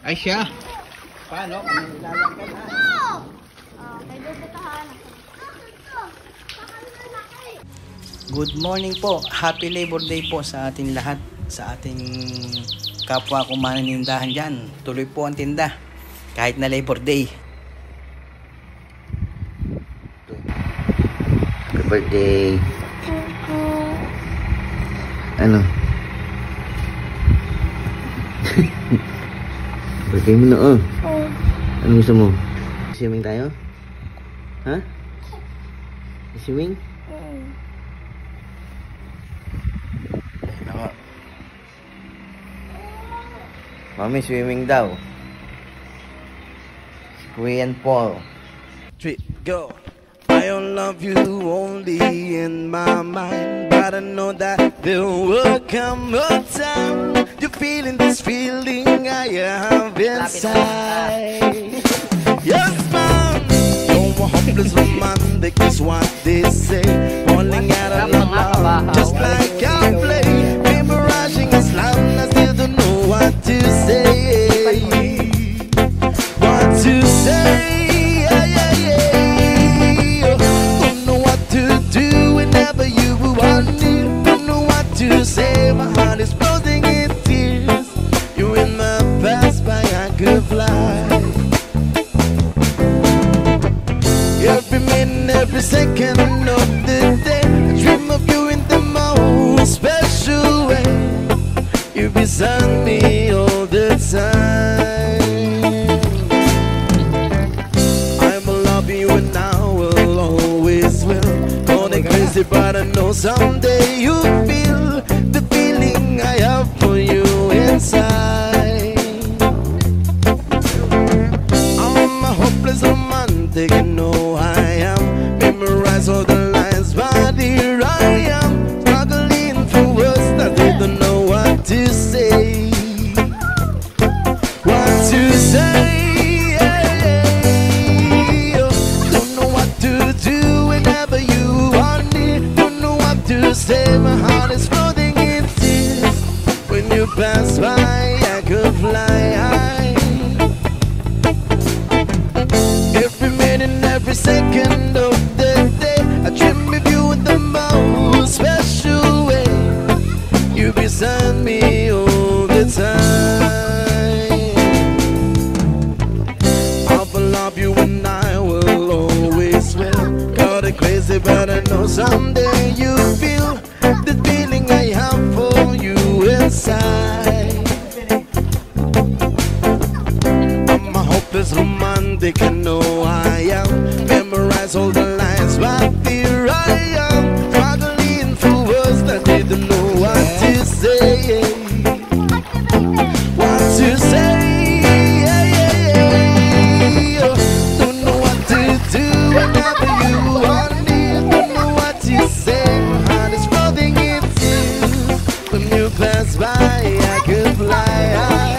Ay siya. Paano? Kung nilalagay ha? Good morning po. Happy Labor Day po sa ating lahat. Sa ating kapwa kumaninindahan dyan. Tuloy po ang tinda. Kahit na Labor Day. Happy birthday. Ano? Birthday mo na oh. Ano gusto mo? Swimming tayo? Ha? Swimming? Ako. Mami, swimming daw. Si Kuya Paul. 3, go! I don't love you only in my mind, but I know that there will come a time you're feeling this feeling I have inside. Yes, man! You're a hopeless romantic is what they say, falling out of love just like I play, memorizing a slam, I still don't know what to say. What to say? My heart is floating in tears. You're in my past, but I could fly. Every minute, every second of the day, I dream of you in the most special way. You're beside me all the time. I will love you and I will always will. Going crazy, but I know someday you'll feel the feeling I have for you inside. I'm a hopeless romantic, you know I am. Memorize all the lines, but here I am, struggling through words that they don't know what to say. What to say? Don't know what to do whenever you want me. Don't know what to say, my heart is floating in tears. When you pass by, I could fly high. Every minute, every second of the day, I dream of you in the most special way. You beside me all the time. I will love you and I will always will. Got it crazy, but I know someday you feel the feeling I have for you inside. I'm a hopeless romantic, I know I am. Memorize all the lines, but here I am, struggling through words that they don't know what to say. What to say? Don't know what to do whenever you want me. Don't know what to say. My heart is floating in tears. When you pass by, I could fly high.